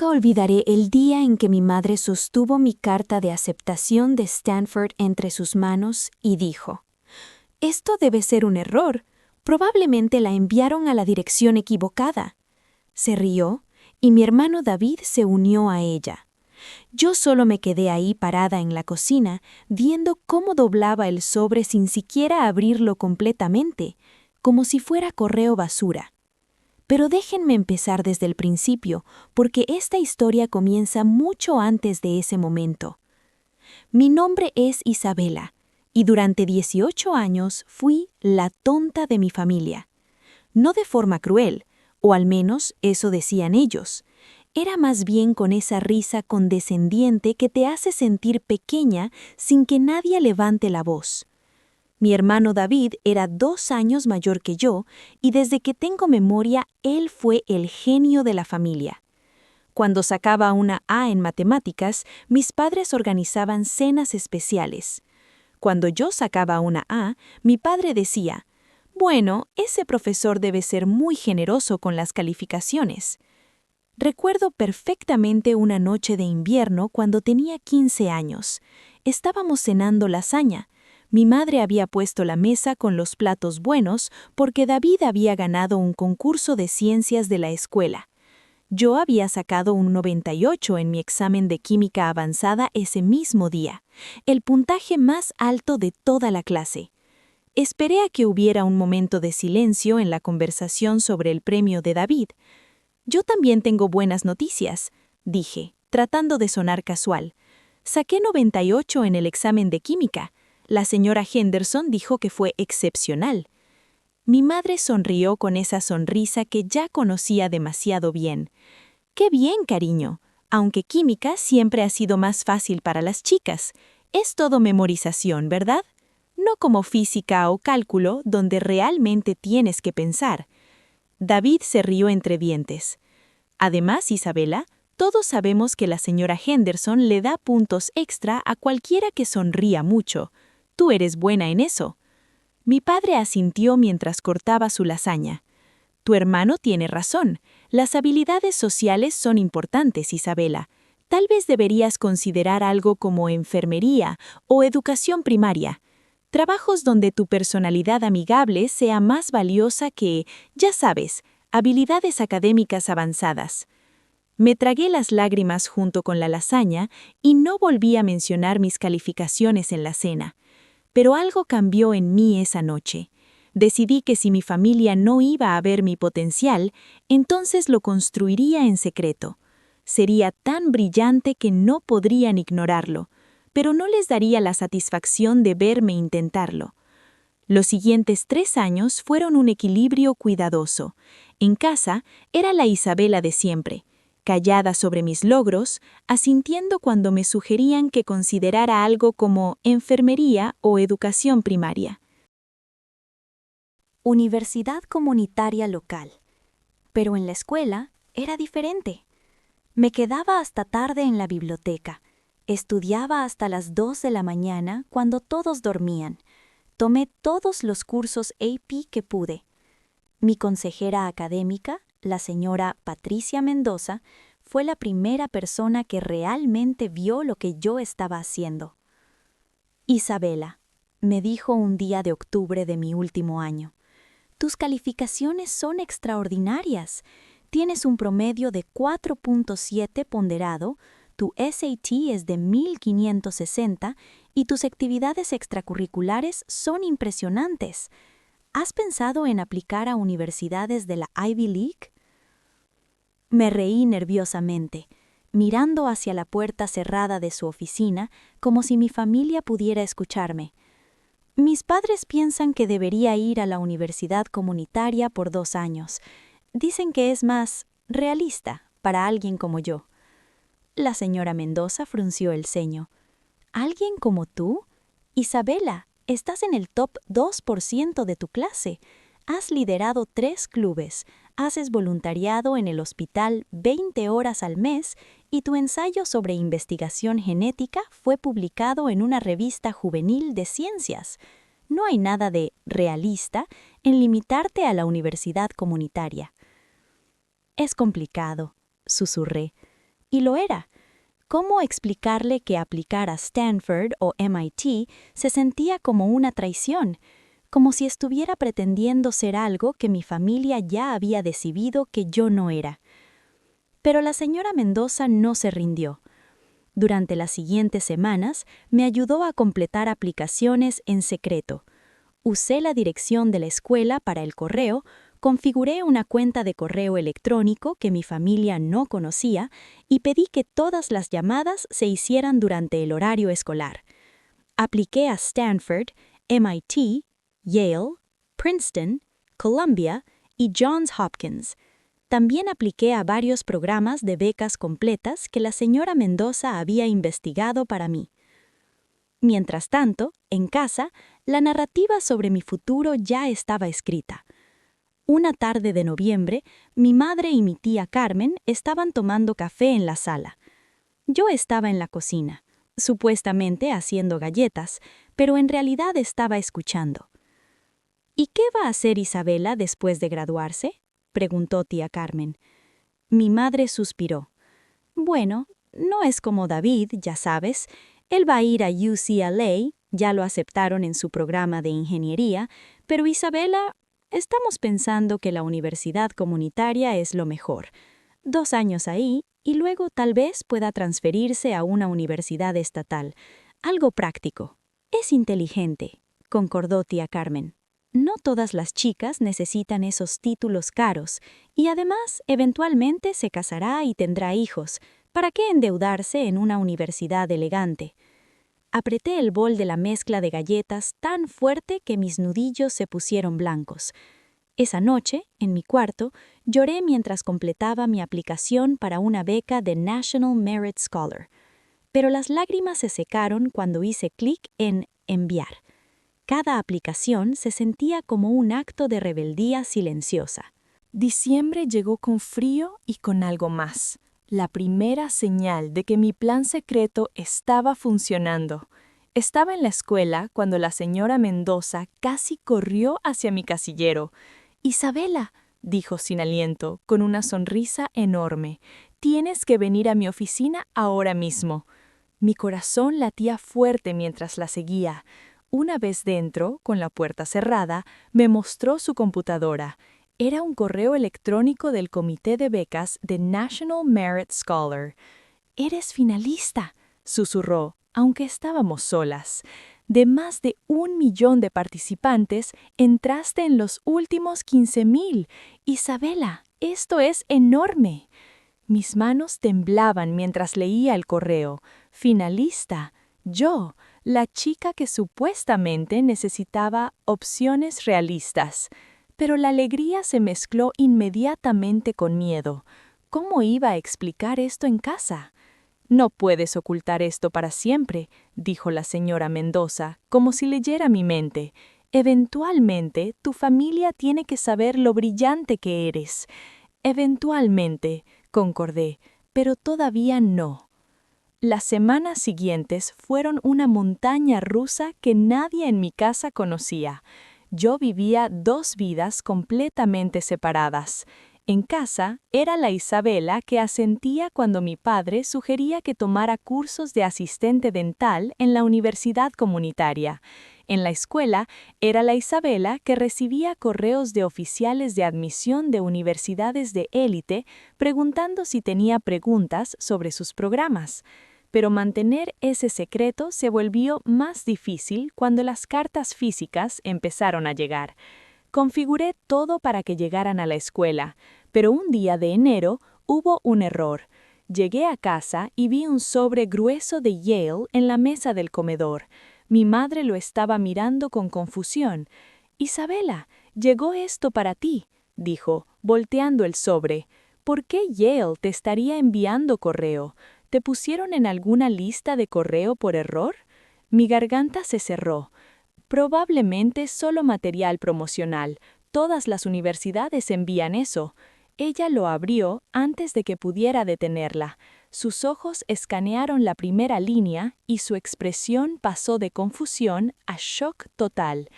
Nunca olvidaré el día en que mi madre sostuvo mi carta de aceptación de Stanford entre sus manos y dijo: «Esto debe ser un error. Probablemente la enviaron a la dirección equivocada». Se rió y mi hermano David se unió a ella. Yo solo me quedé ahí parada en la cocina, viendo cómo doblaba el sobre sin siquiera abrirlo completamente, como si fuera correo basura. Pero déjenme empezar desde el principio, porque esta historia comienza mucho antes de ese momento. Mi nombre es Isabela, y durante 18 años fui la tonta de mi familia. No de forma cruel, o al menos eso decían ellos. Era más bien con esa risa condescendiente que te hace sentir pequeña sin que nadie levante la voz. Mi hermano David era 2 años mayor que yo, y desde que tengo memoria, él fue el genio de la familia. Cuando sacaba una A en matemáticas, mis padres organizaban cenas especiales. Cuando yo sacaba una A, mi padre decía: «Bueno, ese profesor debe ser muy generoso con las calificaciones». Recuerdo perfectamente una noche de invierno cuando tenía 15 años. Estábamos cenando lasaña. Mi madre había puesto la mesa con los platos buenos porque David había ganado un concurso de ciencias de la escuela. Yo había sacado un 98 en mi examen de química avanzada ese mismo día, el puntaje más alto de toda la clase. Esperé a que hubiera un momento de silencio en la conversación sobre el premio de David. «Yo también tengo buenas noticias», dije, tratando de sonar casual. «Saqué 98 en el examen de química. La señora Henderson dijo que fue excepcional». Mi madre sonrió con esa sonrisa que ya conocía demasiado bien. «Qué bien, cariño. Aunque química siempre ha sido más fácil para las chicas. Es todo memorización, ¿verdad? No como física o cálculo, donde realmente tienes que pensar». David se rió entre dientes. «Además, Isabela, todos sabemos que la señora Henderson le da puntos extra a cualquiera que sonría mucho. Tú eres buena en eso». Mi padre asintió mientras cortaba su lasaña. «Tu hermano tiene razón. Las habilidades sociales son importantes, Isabela. Tal vez deberías considerar algo como enfermería o educación primaria. Trabajos donde tu personalidad amigable sea más valiosa que, ya sabes, habilidades académicas avanzadas». Me tragué las lágrimas junto con la lasaña y no volví a mencionar mis calificaciones en la cena. Pero algo cambió en mí esa noche. Decidí que si mi familia no iba a ver mi potencial, entonces lo construiría en secreto. Sería tan brillante que no podrían ignorarlo, pero no les daría la satisfacción de verme intentarlo. Los siguientes 3 años fueron un equilibrio cuidadoso. En casa era la Isabela de siempre, callada sobre mis logros, asintiendo cuando me sugerían que considerara algo como enfermería o educación primaria. Universidad comunitaria local. Pero en la escuela era diferente. Me quedaba hasta tarde en la biblioteca. Estudiaba hasta las 2 de la mañana cuando todos dormían. Tomé todos los cursos AP que pude. Mi consejera académica, la señora Patricia Mendoza, fue la primera persona que realmente vio lo que yo estaba haciendo. «Isabela», me dijo un día de octubre de mi último año, «tus calificaciones son extraordinarias. Tienes un promedio de 4.7 ponderado, tu SAT es de 1560 y tus actividades extracurriculares son impresionantes. ¿Has pensado en aplicar a universidades de la Ivy League?». Me reí nerviosamente, mirando hacia la puerta cerrada de su oficina como si mi familia pudiera escucharme. «Mis padres piensan que debería ir a la universidad comunitaria por 2 años. Dicen que es más realista para alguien como yo». La señora Mendoza frunció el ceño. «¿Alguien como tú? Isabela, estás en el top 2% de tu clase. Has liderado 3 clubes, haces voluntariado en el hospital 20 horas al mes y tu ensayo sobre investigación genética fue publicado en una revista juvenil de ciencias. No hay nada de realista en limitarte a la universidad comunitaria». «Es complicado», susurré. Y lo era. ¿Cómo explicarle que aplicar a Stanford o MIT se sentía como una traición? Como si estuviera pretendiendo ser algo que mi familia ya había decidido que yo no era. Pero la señora Mendoza no se rindió. Durante las siguientes semanas me ayudó a completar aplicaciones en secreto. Usé la dirección de la escuela para el correo, configuré una cuenta de correo electrónico que mi familia no conocía y pedí que todas las llamadas se hicieran durante el horario escolar. Apliqué a Stanford, MIT, Yale, Princeton, Columbia y Johns Hopkins. También apliqué a varios programas de becas completas que la señora Mendoza había investigado para mí. Mientras tanto, en casa, la narrativa sobre mi futuro ya estaba escrita. Una tarde de noviembre, mi madre y mi tía Carmen estaban tomando café en la sala. Yo estaba en la cocina, supuestamente haciendo galletas, pero en realidad estaba escuchando. ¿Y qué va a hacer Isabela después de graduarse?, preguntó tía Carmen. Mi madre suspiró. Bueno, no es como David, ya sabes. Él va a ir a UCLA, ya lo aceptaron en su programa de ingeniería, pero Isabela, estamos pensando que la universidad comunitaria es lo mejor. 2 años ahí y luego tal vez pueda transferirse a una universidad estatal. Algo práctico. Es inteligente, concordó tía Carmen. No todas las chicas necesitan esos títulos caros y además eventualmente se casará y tendrá hijos. ¿Para qué endeudarse en una universidad elegante? Apreté el bol de la mezcla de galletas tan fuerte que mis nudillos se pusieron blancos. Esa noche, en mi cuarto, lloré mientras completaba mi aplicación para una beca de National Merit Scholar. Pero las lágrimas se secaron cuando hice clic en enviar. Cada aplicación se sentía como un acto de rebeldía silenciosa. Diciembre llegó con frío y con algo más. La primera señal de que mi plan secreto estaba funcionando. Estaba en la escuela cuando la señora Mendoza casi corrió hacia mi casillero. «Isabela», dijo sin aliento, con una sonrisa enorme, «tienes que venir a mi oficina ahora mismo». Mi corazón latía fuerte mientras la seguía. Una vez dentro, con la puerta cerrada, me mostró su computadora. Era un correo electrónico del comité de becas de National Merit Scholar. «Eres finalista», susurró, aunque estábamos solas. «De más de 1 millón de participantes, entraste en los últimos 15,000. Isabela, esto es enorme». Mis manos temblaban mientras leía el correo. «Finalista. Yo, la chica que supuestamente necesitaba opciones realistas». Pero la alegría se mezcló inmediatamente con miedo. ¿Cómo iba a explicar esto en casa? «No puedes ocultar esto para siempre», dijo la señora Mendoza, como si leyera mi mente. «Eventualmente, tu familia tiene que saber lo brillante que eres». «Eventualmente», concordé, pero todavía no. Las semanas siguientes fueron una montaña rusa que nadie en mi casa conocía. Yo vivía 2 vidas completamente separadas. En casa, era la Isabela que asentía cuando mi padre sugería que tomara cursos de asistente dental en la universidad comunitaria. En la escuela, era la Isabela que recibía correos de oficiales de admisión de universidades de élite preguntando si tenía preguntas sobre sus programas. Pero mantener ese secreto se volvió más difícil cuando las cartas físicas empezaron a llegar. Configuré todo para que llegaran a la escuela, pero un día de enero hubo un error. Llegué a casa y vi un sobre grueso de Yale en la mesa del comedor. Mi madre lo estaba mirando con confusión. «Isabela, llegó esto para ti», dijo, volteando el sobre. «¿Por qué Yale te estaría enviando correo? ¿Te pusieron en alguna lista de correo por error?» Mi garganta se cerró. «Probablemente solo material promocional. Todas las universidades envían eso». Ella lo abrió antes de que pudiera detenerla. Sus ojos escanearon la primera línea y su expresión pasó de confusión a shock total.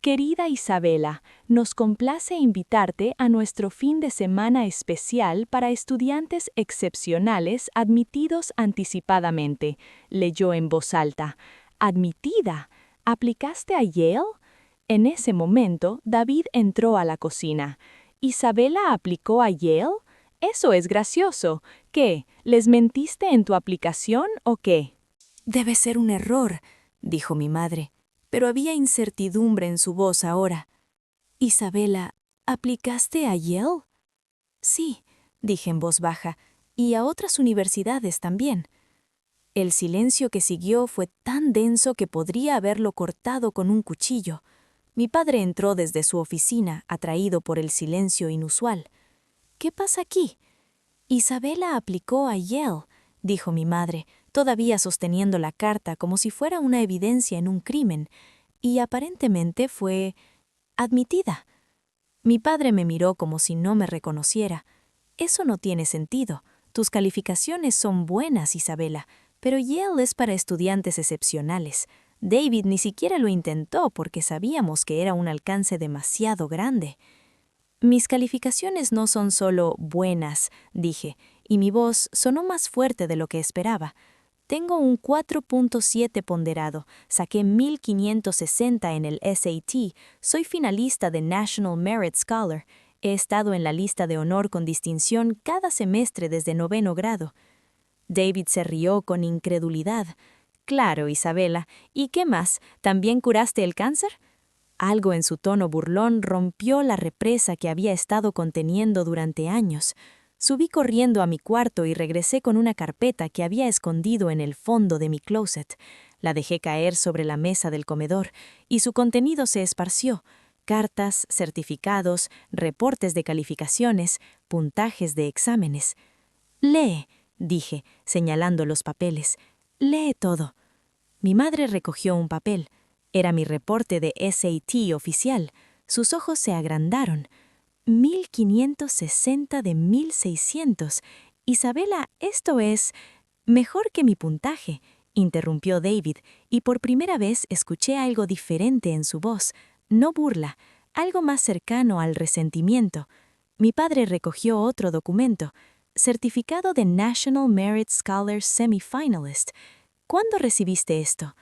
Querida Isabela, nos complace invitarte a nuestro fin de semana especial para estudiantes excepcionales admitidos anticipadamente, leyó en voz alta. ¿Admitida? ¿Aplicaste a Yale? En ese momento, David entró a la cocina. ¿Isabela aplicó a Yale? Eso es gracioso. ¿Qué? ¿Les mentiste en tu aplicación o qué? Debe ser un error, dijo mi madre, pero había incertidumbre en su voz ahora. Isabela, ¿aplicaste a Yale? Sí, dije en voz baja, y a otras universidades también. El silencio que siguió fue tan denso que podría haberlo cortado con un cuchillo. Mi padre entró desde su oficina, atraído por el silencio inusual. ¿Qué pasa aquí? Isabela aplicó a Yale, dijo mi madre, todavía sosteniendo la carta como si fuera una evidencia en un crimen, y aparentemente fue admitida. Mi padre me miró como si no me reconociera. Eso no tiene sentido. Tus calificaciones son buenas, Isabela, pero Yale es para estudiantes excepcionales. David ni siquiera lo intentó porque sabíamos que era un alcance demasiado grande. Mis calificaciones no son solo buenas, dije, y mi voz sonó más fuerte de lo que esperaba. Tengo un 4.7 ponderado, saqué 1560 en el SAT, soy finalista de National Merit Scholar, he estado en la lista de honor con distinción cada semestre desde 9º grado. David se rió con incredulidad. Claro, Isabela, ¿y qué más? ¿También curaste el cáncer? Algo en su tono burlón rompió la represa que había estado conteniendo durante años. Subí corriendo a mi cuarto y regresé con una carpeta que había escondido en el fondo de mi closet. La dejé caer sobre la mesa del comedor, y su contenido se esparció. Cartas, certificados, reportes de calificaciones, puntajes de exámenes. «Lee», dije, señalando los papeles. «Lee todo». Mi madre recogió un papel. Era mi reporte de SAT oficial. Sus ojos se agrandaron. 1560 de 1600. Isabela, esto es mejor que mi puntaje, interrumpió David, y por primera vez escuché algo diferente en su voz, no burla, algo más cercano al resentimiento. Mi padre recogió otro documento, certificado de National Merit Scholar Semifinalist. ¿Cuándo recibiste esto?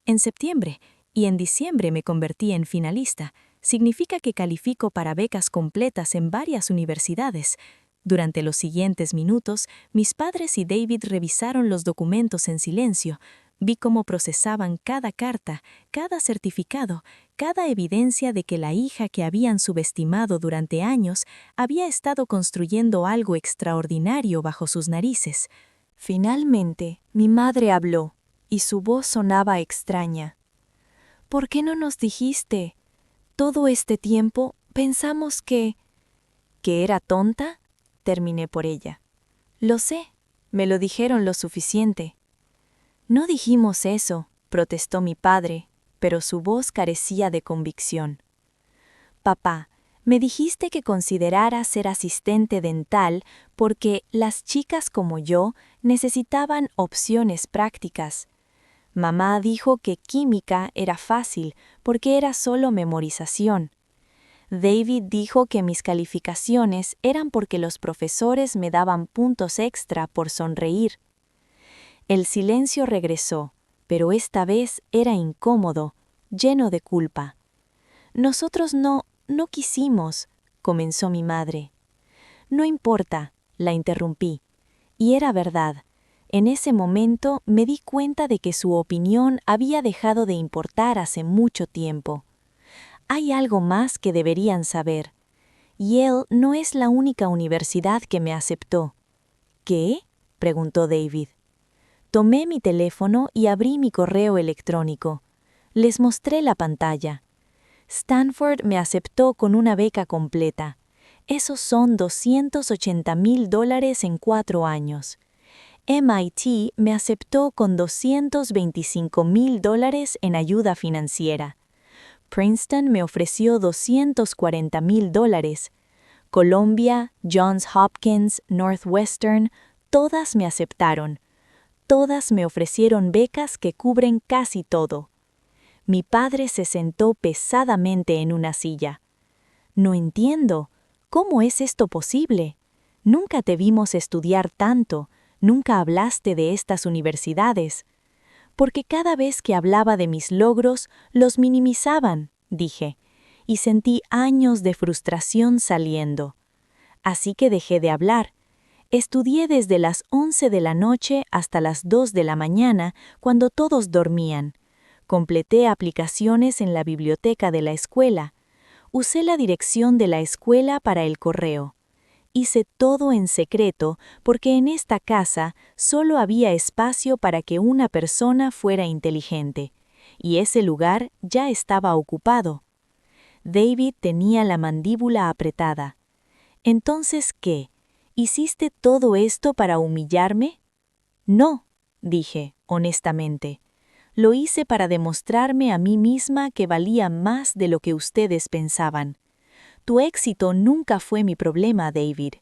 En septiembre, y en diciembre me convertí en finalista. Significa que califico para becas completas en varias universidades. Durante los siguientes minutos, mis padres y David revisaron los documentos en silencio. Vi cómo procesaban cada carta, cada certificado, cada evidencia de que la hija que habían subestimado durante años había estado construyendo algo extraordinario bajo sus narices. Finalmente, mi madre habló, y su voz sonaba extraña. ¿Por qué no nos dijiste? Todo este tiempo pensamos que era tonta, terminé por ella. Lo sé, me lo dijeron lo suficiente. No dijimos eso, protestó mi padre, pero su voz carecía de convicción. Papá, me dijiste que considerara ser asistente dental porque las chicas como yo necesitaban opciones prácticas. Mamá dijo que química era fácil porque era solo memorización. David dijo que mis calificaciones eran porque los profesores me daban puntos extra por sonreír. El silencio regresó, pero esta vez era incómodo, lleno de culpa. Nosotros no quisimos, comenzó mi madre. No importa, la interrumpí. Y era verdad. En ese momento me di cuenta de que su opinión había dejado de importar hace mucho tiempo. Hay algo más que deberían saber. Yale no es la única universidad que me aceptó. ¿Qué? Preguntó David. Tomé mi teléfono y abrí mi correo electrónico. Les mostré la pantalla. Stanford me aceptó con una beca completa. Esos son $280,000 en 4 años. MIT me aceptó con $225,000 en ayuda financiera. Princeton me ofreció $240,000. Columbia, Johns Hopkins, Northwestern, todas me aceptaron. Todas me ofrecieron becas que cubren casi todo. Mi padre se sentó pesadamente en una silla. No entiendo. ¿Cómo es esto posible? Nunca te vimos estudiar tanto, nunca hablaste de estas universidades. Porque cada vez que hablaba de mis logros, los minimizaban, dije, y sentí años de frustración saliendo. Así que dejé de hablar. Estudié desde las 11 de la noche hasta las 2 de la mañana, cuando todos dormían. Completé aplicaciones en la biblioteca de la escuela. Usé la dirección de la escuela para el correo. Hice todo en secreto porque en esta casa solo había espacio para que una persona fuera inteligente, y ese lugar ya estaba ocupado. David tenía la mandíbula apretada. «¿Entonces qué? ¿Hiciste todo esto para humillarme?» «No», dije, honestamente. «Lo hice para demostrarme a mí misma que valía más de lo que ustedes pensaban. Tu éxito nunca fue mi problema, David.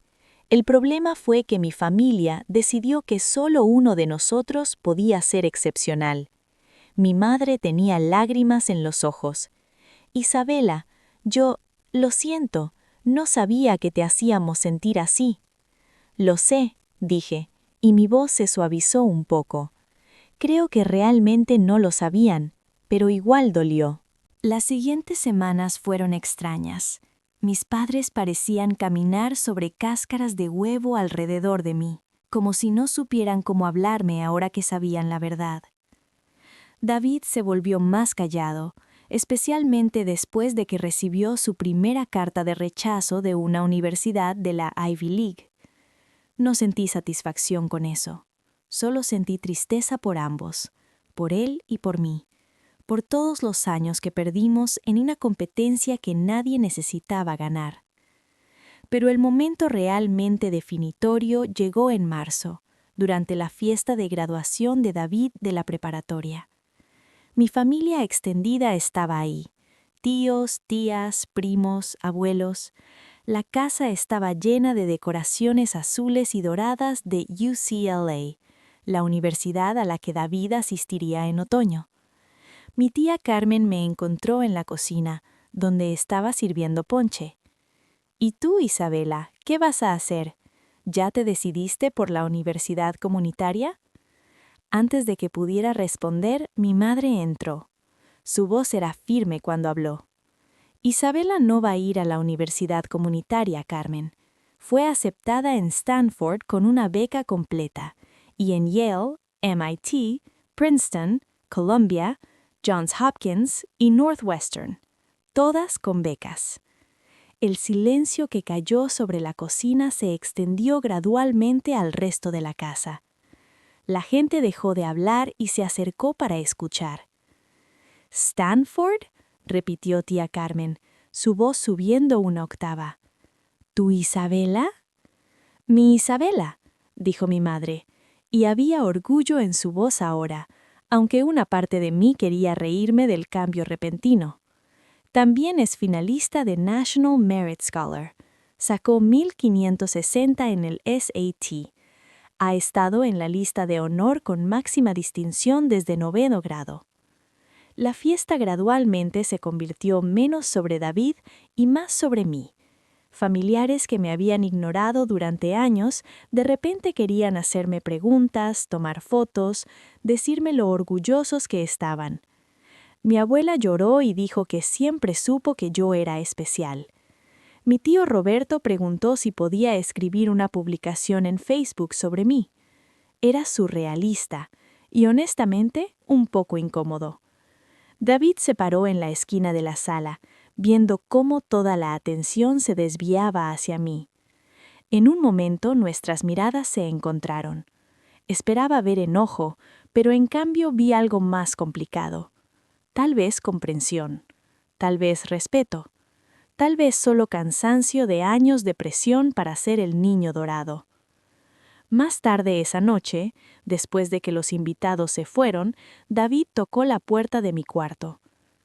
El problema fue que mi familia decidió que solo uno de nosotros podía ser excepcional». Mi madre tenía lágrimas en los ojos. «Isabela, lo siento, no sabía que te hacíamos sentir así». «Lo sé», dije, y mi voz se suavizó un poco. Creo que realmente no lo sabían, pero igual dolió. Las siguientes semanas fueron extrañas. Mis padres parecían caminar sobre cáscaras de huevo alrededor de mí, como si no supieran cómo hablarme ahora que sabían la verdad. David se volvió más callado, especialmente después de que recibió su primera carta de rechazo de una universidad de la Ivy League. No sentí satisfacción con eso, solo sentí tristeza por ambos, por él y por mí, por todos los años que perdimos en una competencia que nadie necesitaba ganar. Pero el momento realmente definitorio llegó en marzo, durante la fiesta de graduación de David de la preparatoria. Mi familia extendida estaba ahí, tíos, tías, primos, abuelos. La casa estaba llena de decoraciones azules y doradas de UCLA, la universidad a la que David asistiría en otoño. Mi tía Carmen me encontró en la cocina, donde estaba sirviendo ponche. «¿Y tú, Isabela, qué vas a hacer? ¿Ya te decidiste por la universidad comunitaria?» Antes de que pudiera responder, mi madre entró. Su voz era firme cuando habló. «Isabela no va a ir a la universidad comunitaria, Carmen. Fue aceptada en Stanford con una beca completa, y en Yale, MIT, Princeton, Columbia, Johns Hopkins y Northwestern, todas con becas». El silencio que cayó sobre la cocina se extendió gradualmente al resto de la casa. La gente dejó de hablar y se acercó para escuchar. «¿Stanford?», repitió tía Carmen, su voz subiendo una octava. «¿Tu Isabela?» «Mi Isabela», dijo mi madre, y había orgullo en su voz ahora, aunque una parte de mí quería reírme del cambio repentino. También es finalista de National Merit Scholar. Sacó 1560 en el SAT. Ha estado en la lista de honor con máxima distinción desde 9º grado. La fiesta gradualmente se convirtió menos sobre David y más sobre mí. Familiares que me habían ignorado durante años, de repente querían hacerme preguntas, tomar fotos, decirme lo orgullosos que estaban. Mi abuela lloró y dijo que siempre supo que yo era especial. Mi tío Roberto preguntó si podía escribir una publicación en Facebook sobre mí. Era surrealista y, honestamente, un poco incómodo. David se paró en la esquina de la sala, viendo cómo toda la atención se desviaba hacia mí. En un momento nuestras miradas se encontraron. Esperaba ver enojo, pero en cambio vi algo más complicado. Tal vez comprensión, tal vez respeto. Tal vez solo cansancio de años de presión para ser el niño dorado. Más tarde esa noche, después de que los invitados se fueron, David tocó la puerta de mi cuarto.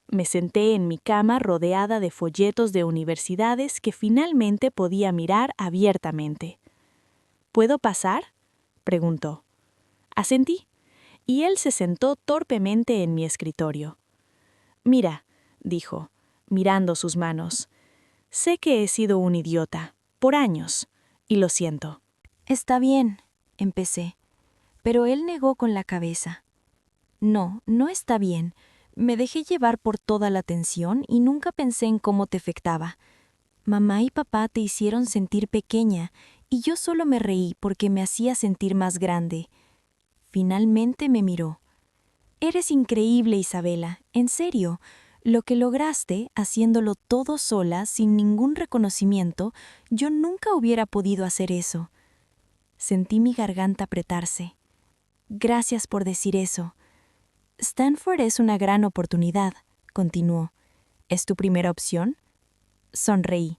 Me senté en mi cama rodeada de folletos de universidades que finalmente podía mirar abiertamente. «¿Puedo pasar?», preguntó. Asentí, y él se sentó torpemente en mi escritorio. Mira, dijo, mirando sus manos. Sé que he sido un idiota, por años, y lo siento. Está bien, empecé, pero él negó con la cabeza. No, no está bien. Me dejé llevar por toda la tensión y nunca pensé en cómo te afectaba. Mamá y papá te hicieron sentir pequeña y yo solo me reí porque me hacía sentir más grande. Finalmente me miró. Eres increíble, Isabela, en serio. Lo que lograste, haciéndolo todo sola, sin ningún reconocimiento, yo nunca hubiera podido hacer eso. Sentí mi garganta apretarse. Gracias por decir eso. Stanford es una gran oportunidad, continuó. ¿Es tu primera opción? Sonreí.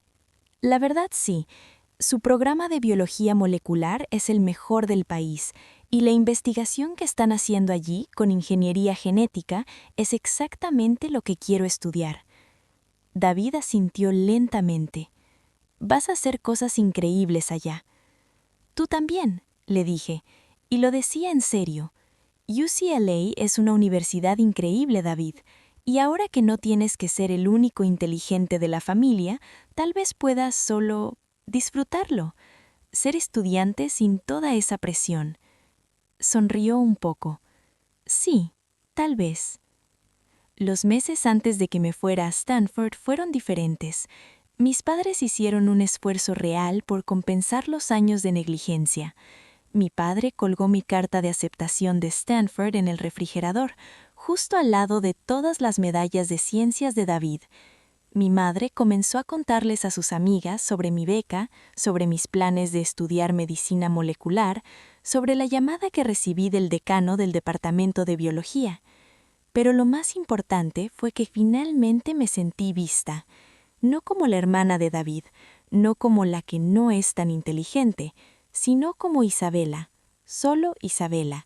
La verdad sí. Su programa de biología molecular es el mejor del país, y la investigación que están haciendo allí con ingeniería genética es exactamente lo que quiero estudiar. David asintió lentamente. Vas a hacer cosas increíbles allá. Tú también, le dije, y lo decía en serio. UCLA es una universidad increíble, David, y ahora que no tienes que ser el único inteligente de la familia, tal vez puedas solo disfrutarlo, ser estudiante sin toda esa presión. Sonrió un poco. Sí, tal vez. Los meses antes de que me fuera a Stanford fueron diferentes. Mis padres hicieron un esfuerzo real por compensar los años de negligencia. Mi padre colgó mi carta de aceptación de Stanford en el refrigerador, justo al lado de todas las medallas de ciencias de David. Mi madre comenzó a contarles a sus amigas sobre mi beca, sobre mis planes de estudiar medicina molecular, sobre la llamada que recibí del decano del departamento de biología. Pero lo más importante fue que finalmente me sentí vista, no como la hermana de David, no como la que no es tan inteligente, sino como Isabela, solo Isabela.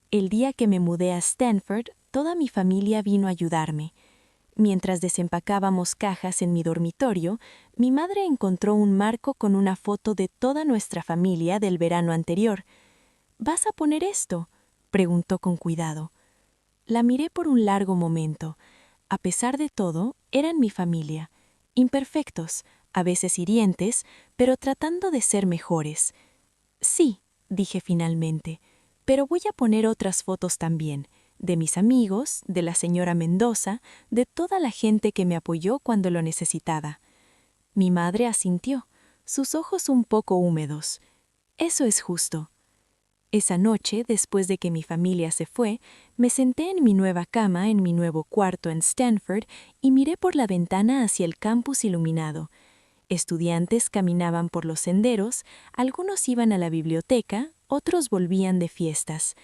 El día que me mudé a Stanford, toda mi familia vino a ayudarme. Mientras desempacábamos cajas en mi dormitorio, mi madre encontró un marco con una foto de toda nuestra familia del verano anterior. ¿Vas a poner esto?, preguntó con cuidado. La miré por un largo momento. A pesar de todo, eran mi familia. Imperfectos, a veces hirientes, pero tratando de ser mejores. Sí, dije finalmente, pero voy a poner otras fotos también, de mis amigos, de la señora Mendoza, de toda la gente que me apoyó cuando lo necesitaba. Mi madre asintió, sus ojos un poco húmedos. Eso es justo. Esa noche, después de que mi familia se fue, me senté en mi nueva cama en mi nuevo cuarto en Stanford y miré por la ventana hacia el campus iluminado. Estudiantes caminaban por los senderos, algunos iban a la biblioteca, otros volvían de fiestas.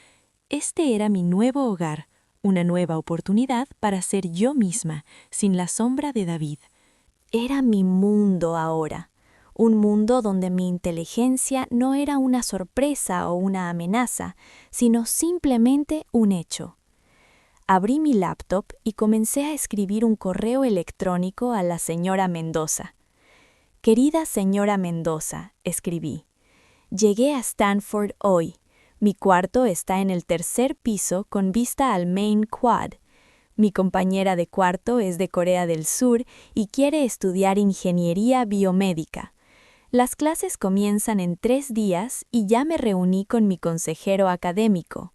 Este era mi nuevo hogar, una nueva oportunidad para ser yo misma, sin la sombra de David. Era mi mundo ahora, un mundo donde mi inteligencia no era una sorpresa o una amenaza, sino simplemente un hecho. Abrí mi laptop y comencé a escribir un correo electrónico a la señora Mendoza. Querida señora Mendoza, escribí, llegué a Stanford hoy. Mi cuarto está en el tercer piso con vista al Main Quad. Mi compañera de cuarto es de Corea del Sur y quiere estudiar ingeniería biomédica. Las clases comienzan en 3 días y ya me reuní con mi consejero académico.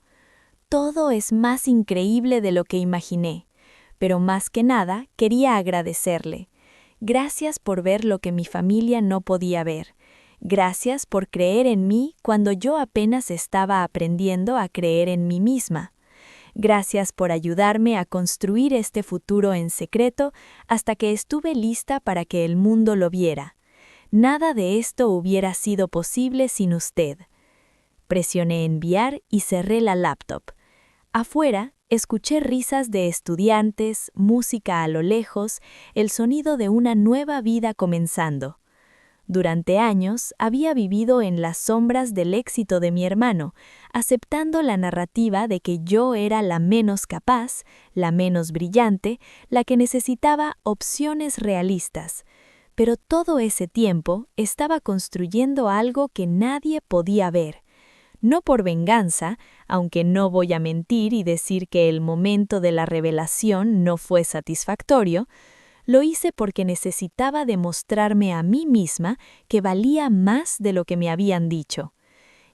Todo es más increíble de lo que imaginé, pero más que nada quería agradecerle. Gracias por ver lo que mi familia no podía ver. Gracias por creer en mí cuando yo apenas estaba aprendiendo a creer en mí misma. Gracias por ayudarme a construir este futuro en secreto hasta que estuve lista para que el mundo lo viera. Nada de esto hubiera sido posible sin usted. Presioné enviar y cerré la laptop. Afuera, escuché risas de estudiantes, música a lo lejos, el sonido de una nueva vida comenzando. Durante años había vivido en las sombras del éxito de mi hermano, aceptando la narrativa de que yo era la menos capaz, la menos brillante, la que necesitaba opciones realistas. Pero todo ese tiempo estaba construyendo algo que nadie podía ver. No por venganza, aunque no voy a mentir y decir que el momento de la revelación no fue satisfactorio, lo hice porque necesitaba demostrarme a mí misma que valía más de lo que me habían dicho.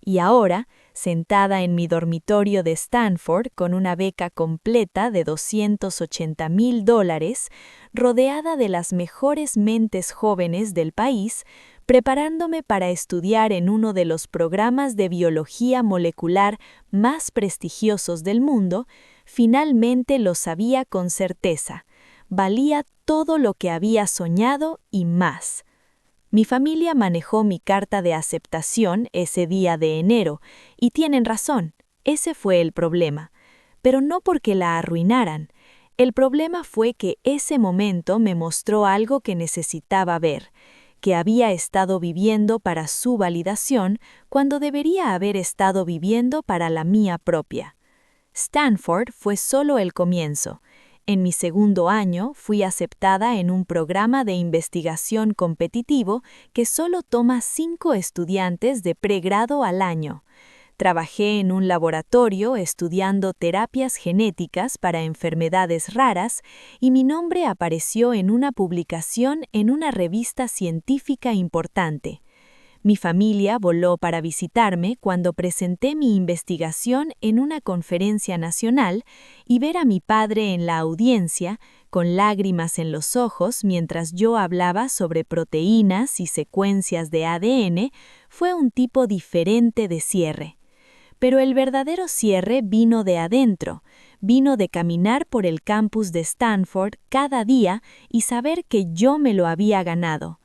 Y ahora, sentada en mi dormitorio de Stanford con una beca completa de $280,000, rodeada de las mejores mentes jóvenes del país, preparándome para estudiar en uno de los programas de biología molecular más prestigiosos del mundo, finalmente lo sabía con certeza. Valía todo lo que había soñado y más. Mi familia manejó mi carta de aceptación ese día de enero, y tienen razón, ese fue el problema. Pero no porque la arruinaran. El problema fue que ese momento me mostró algo que necesitaba ver, que había estado viviendo para su validación cuando debería haber estado viviendo para la mía propia. Stanford fue solo el comienzo. En mi segundo año fui aceptada en un programa de investigación competitivo que solo toma 5 estudiantes de pregrado al año. Trabajé en un laboratorio estudiando terapias genéticas para enfermedades raras y mi nombre apareció en una publicación en una revista científica importante. Mi familia voló para visitarme cuando presenté mi investigación en una conferencia nacional y ver a mi padre en la audiencia, con lágrimas en los ojos mientras yo hablaba sobre proteínas y secuencias de ADN, fue un tipo diferente de cierre. Pero el verdadero cierre vino de adentro, vino de caminar por el campus de Stanford cada día y saber que yo me lo había ganado.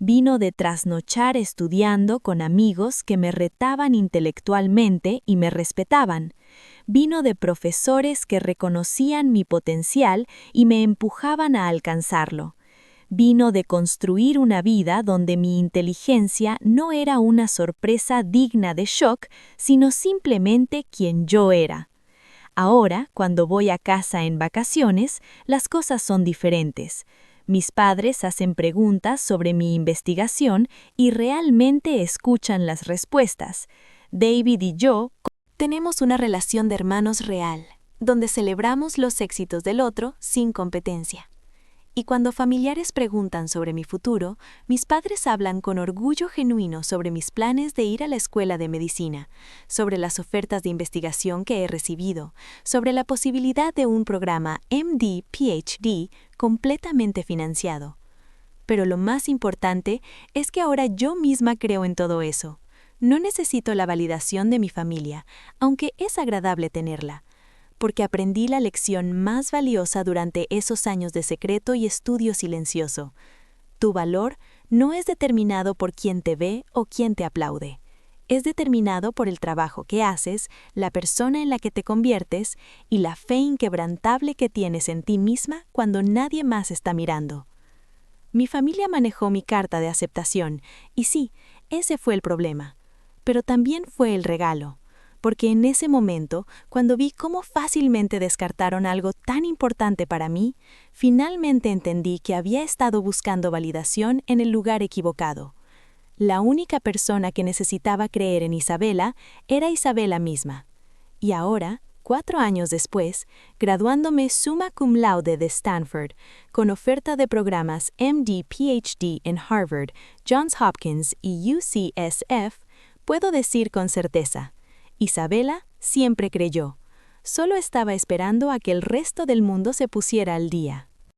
Vino de trasnochar estudiando con amigos que me retaban intelectualmente y me respetaban. Vino de profesores que reconocían mi potencial y me empujaban a alcanzarlo. Vino de construir una vida donde mi inteligencia no era una sorpresa digna de shock, sino simplemente quien yo era. Ahora, cuando voy a casa en vacaciones, las cosas son diferentes. Mis padres hacen preguntas sobre mi investigación y realmente escuchan las respuestas. David y yo tenemos una relación de hermanos real, donde celebramos los éxitos del otro sin competencia. Y cuando familiares preguntan sobre mi futuro, mis padres hablan con orgullo genuino sobre mis planes de ir a la escuela de medicina, sobre las ofertas de investigación que he recibido, sobre la posibilidad de un programa MD-PhD completamente financiado. Pero lo más importante es que ahora yo misma creo en todo eso. No necesito la validación de mi familia, aunque es agradable tenerla, porque aprendí la lección más valiosa durante esos años de secreto y estudio silencioso. Tu valor no es determinado por quién te ve o quién te aplaude. Es determinado por el trabajo que haces, la persona en la que te conviertes y la fe inquebrantable que tienes en ti misma cuando nadie más está mirando. Mi familia manejó mi carta de aceptación, y sí, ese fue el problema. Pero también fue el regalo. Porque en ese momento, cuando vi cómo fácilmente descartaron algo tan importante para mí, finalmente entendí que había estado buscando validación en el lugar equivocado. La única persona que necesitaba creer en Isabela era Isabela misma. Y ahora, 4 años después, graduándome summa cum laude de Stanford, con oferta de programas MD-PhD en Harvard, Johns Hopkins y UCSF, puedo decir con certeza: Isabela siempre creyó. Solo estaba esperando a que el resto del mundo se pusiera al día.